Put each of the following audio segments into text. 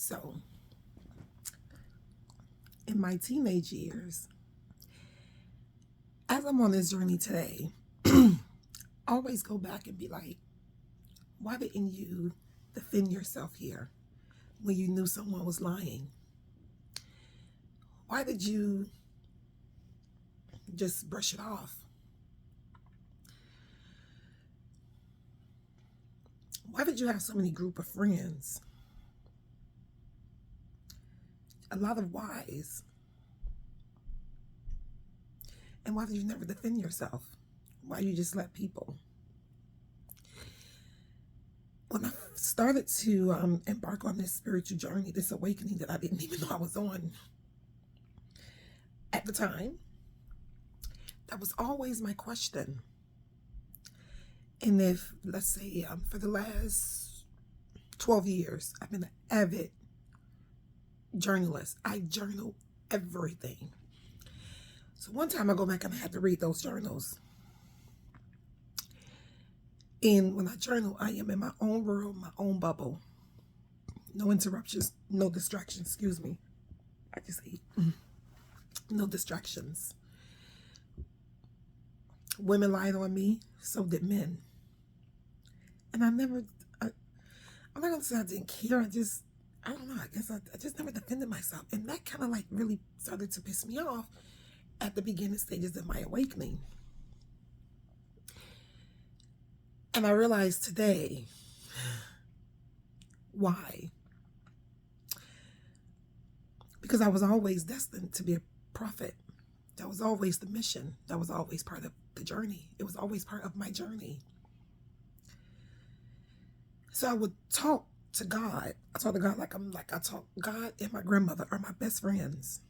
So, in my teenage years, as I'm on this journey today, always go back and be like, why didn't you defend yourself here when you knew someone was lying? Why did you just brush it off? Why did you have so many group of friends? A lot of whys. And why did you never defend yourself? Why you just let people? When I started to embark on this spiritual journey, this awakening that I didn't even know I was on at the time, that was always my question. And if, let's say, for the last 12 years, I've been an avid journalist. I journal everything. So one time I go back and I had to read those journals. And when I journal, I am in my own world, my own bubble. No interruptions, no distractions, excuse me. I just ate. No distractions. Women lied on me, so did men. And I'm not going to say I didn't care. I don't know, I guess I just never defended myself. And that kind of like really started to piss me off at the beginning stages of my awakening. And I realized today why. Because I was always destined to be a prophet. That was always the mission. That was always part of the journey. It was always part of my journey. So I would talk to God. I talk to God like I talk God and my grandmother are my best friends.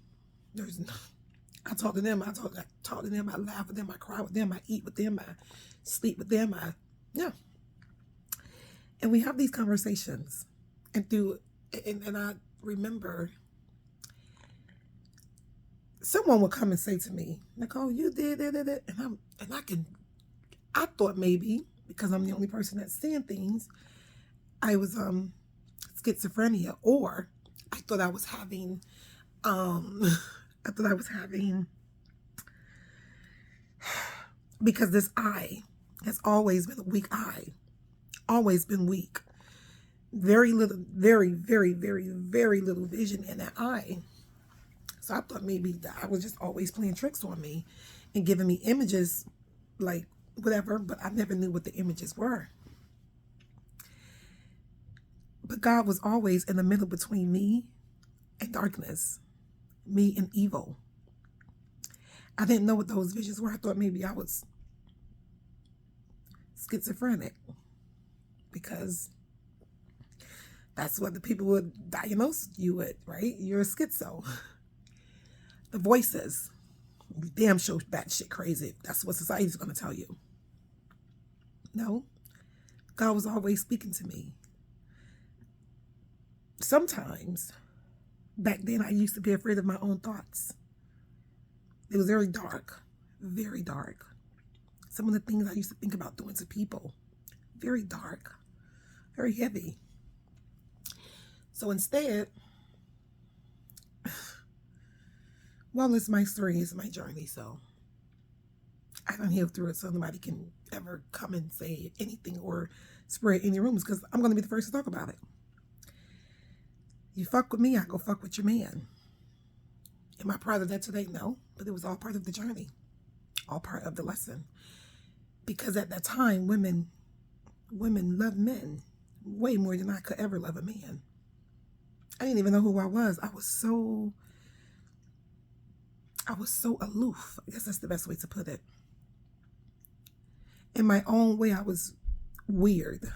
I talk to them. I talk to them. I laugh with them. I cry with them. I eat with them. I sleep with them. And we have these conversations. And I remember someone would come and say to me, Nicole, you did it. I thought maybe because I'm the only person that's seeing things, I was schizophrenia, or I thought I was having because this eye has always been a weak eye, always been weak. Very little, very, very, very, very little vision in that eye. So I thought maybe that I was just always playing tricks on me and giving me images like whatever, but I never knew what the images were. But God was always in the middle between me and darkness, me and evil. I didn't know what those visions were. I thought maybe I was schizophrenic because that's what the people would diagnose you with, right? You're a schizo. The voices, you damn sure batshit crazy. That's what society's going to tell you. No, God was always speaking to me. Sometimes, back then, I used to be afraid of my own thoughts. It was very dark, very dark. Some of the things I used to think about doing to people, very dark, very heavy. So instead, well, it's my story, it's my journey, so I don't heal through it so nobody can ever come and say anything or spread any rumors because I'm going to be the first to talk about it. You fuck with me, I go fuck with your man. Am I proud of that today? No, but it was all part of the journey, all part of the lesson. Because at that time, women loved men way more than I could ever love a man. I didn't even know who I was. I was so aloof. I guess that's the best way to put it. In my own way, I was weird.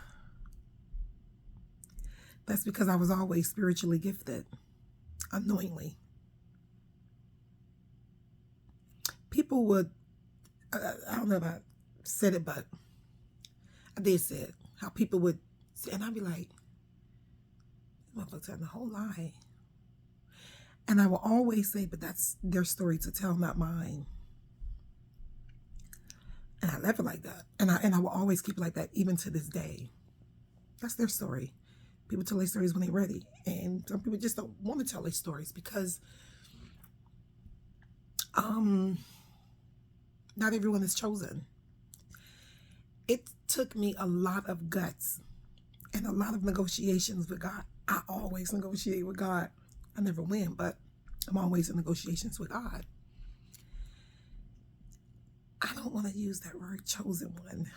That's because I was always spiritually gifted, unknowingly. People would, I don't know if I said it, but I did say it, how people would say, and I'd be like, motherfucker telling the whole lie. And I will always say, but that's their story to tell, not mine. And I left it like that. And I will always keep it like that, even to this day. That's their story. People tell their stories when they're ready. And some people just don't want to tell their stories because not everyone is chosen. It took me a lot of guts and a lot of negotiations with God. I always negotiate with God. I never win, but I'm always in negotiations with God. I don't want to use that word chosen one.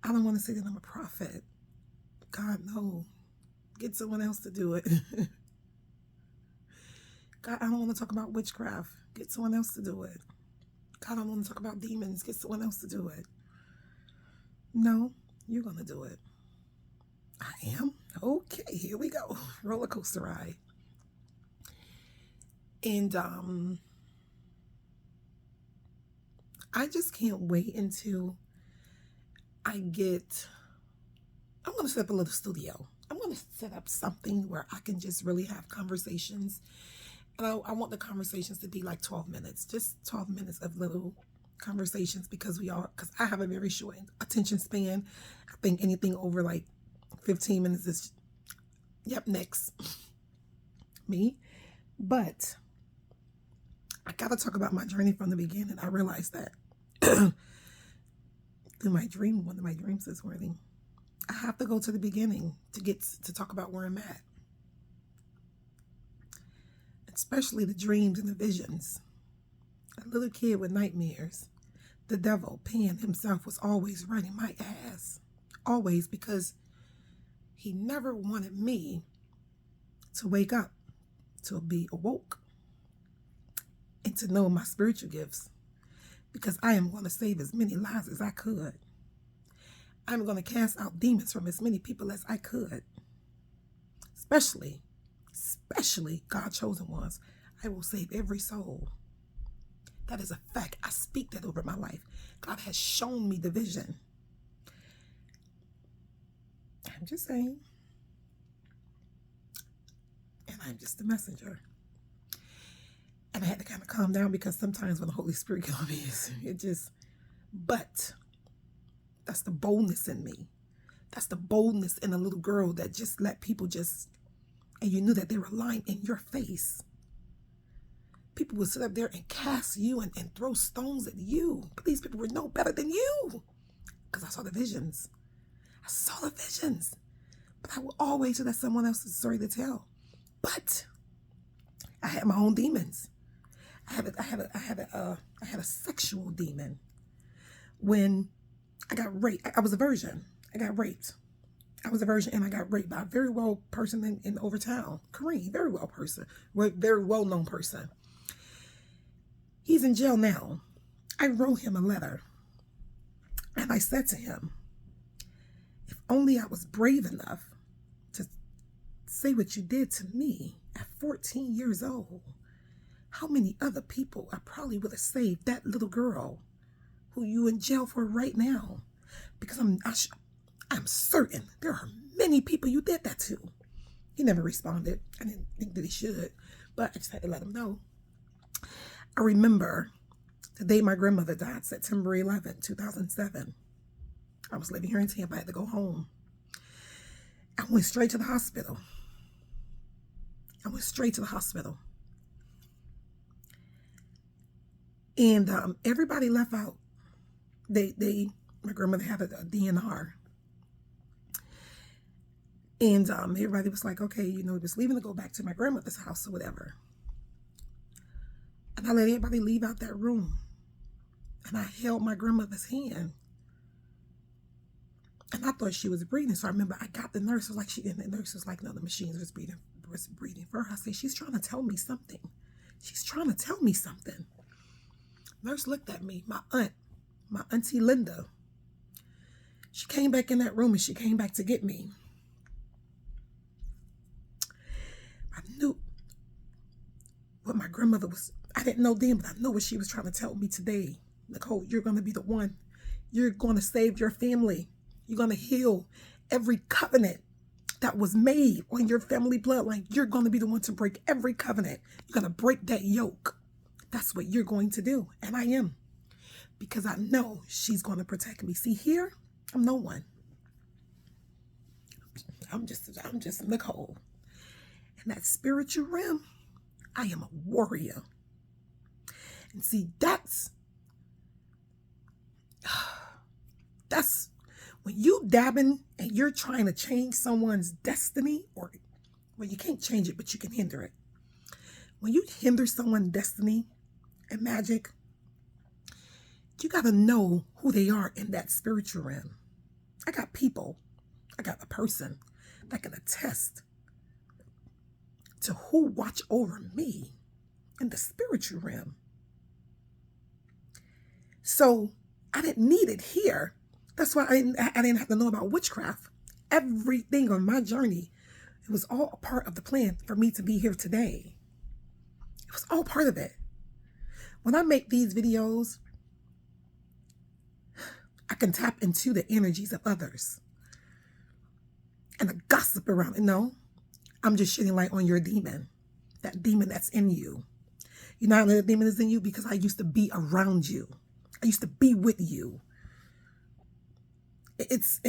I don't want to say that I'm a prophet. God, no. Get someone else to do it. God, I don't want to talk about witchcraft. Get someone else to do it. God, I don't want to talk about demons. Get someone else to do it. No, you're going to do it. I am? Okay, here we go. Roller coaster ride. And I just can't wait until I'm going to set up a little studio. I'm going to set up something where I can just really have conversations. And I want the conversations to be like 12 minutes, just 12 minutes of little conversations because I have a very short attention span. I think anything over like 15 minutes is, next. Me. But I got to talk about my journey from the beginning. I realized that through one of my dreams this morning, I have to go to the beginning to talk about where I'm at. Especially the dreams and the visions. A little kid with nightmares. The devil, Pan himself, was always running my ass. Always, because he never wanted me to wake up, to be awoke, and to know my spiritual gifts. Because I am going to save as many lives as I could. I'm going to cast out demons from as many people as I could. Especially God's chosen ones. I will save every soul. That is a fact. I speak that over my life. God has shown me the vision. I'm just saying. And I'm just a messenger. And I had to kind of calm down because sometimes when the Holy Spirit gets on me, but that's the boldness in me. That's the boldness in a little girl that just let people and you knew that they were lying in your face. People would sit up there and cast you and throw stones at you. But these people were no better than you. Because I saw the visions. But I will always say that's someone else's story to tell. But I had my own demons. I had a sexual demon. When I got raped, I was a virgin. I got raped. I was a virgin and I got raped by a very well person in Overtown. Kareem, very well person. Very well-known person. He's in jail now. I wrote him a letter. And I said to him, if only I was brave enough to say what you did to me at 14 years old, how many other people I probably would have saved that little girl who you in jail for right now? Because I'm certain there are many people you did that to. He never responded. I didn't think that he should, but I just had to let him know. I remember the day my grandmother died, September 11, 2007. I was living here in Tampa. I had to go home. I went straight to the hospital. And everybody left out. My grandmother had a DNR. And everybody was like, okay, just leaving to go back to my grandmother's house or whatever. And I let everybody leave out that room. And I held my grandmother's hand. And I thought she was breathing. So I remember I got the nurse. And the nurse was like, no, the machine was breathing for her. I said, she's trying to tell me something. Nurse looked at me, my auntie Linda. She came back in that room and she came back to get me. I knew what my grandmother was. I didn't know then, but I know what she was trying to tell me today. Nicole, you're going to be the one. You're going to save your family. You're going to heal every covenant that was made on your family bloodline. You're going to be the one to break every covenant. You're going to break that yoke. That's what you're going to do. And I am. Because I know she's going to protect me. See, here, I'm no one. I'm just Nicole. In that spiritual realm, I am a warrior. And see, that's when you dabbing and you're trying to change someone's destiny, or well, you can't change it, but you can hinder it. When you hinder someone's destiny and magic, you got to know who they are in that spiritual realm. I got a person that can attest to who watch over me in the spiritual realm. So I didn't need it here. That's why I didn't have to know about witchcraft. Everything on my journey, it was all a part of the plan for me to be here today. It was all part of it. When I make these videos, I can tap into the energies of others and the gossip around it. No, I'm just shedding light on your demon, that demon that's in you. You know how the demon is in you? Because I used to be around you. I used to be with you. It's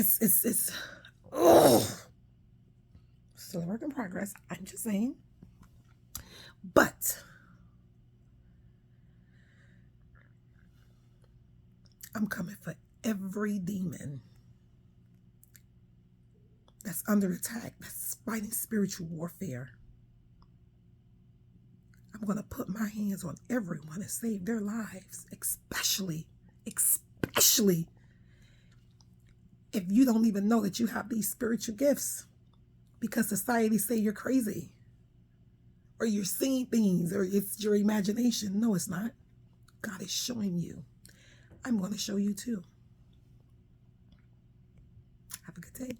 still a work in progress. I'm just saying. But I'm coming for every demon that's under attack, that's fighting spiritual warfare. I'm going to put my hands on everyone and save their lives, especially if you don't even know that you have these spiritual gifts, because society say you're crazy or you're seeing things or it's your imagination. No, it's not. God is showing you. I'm going to show you too. Have a good day.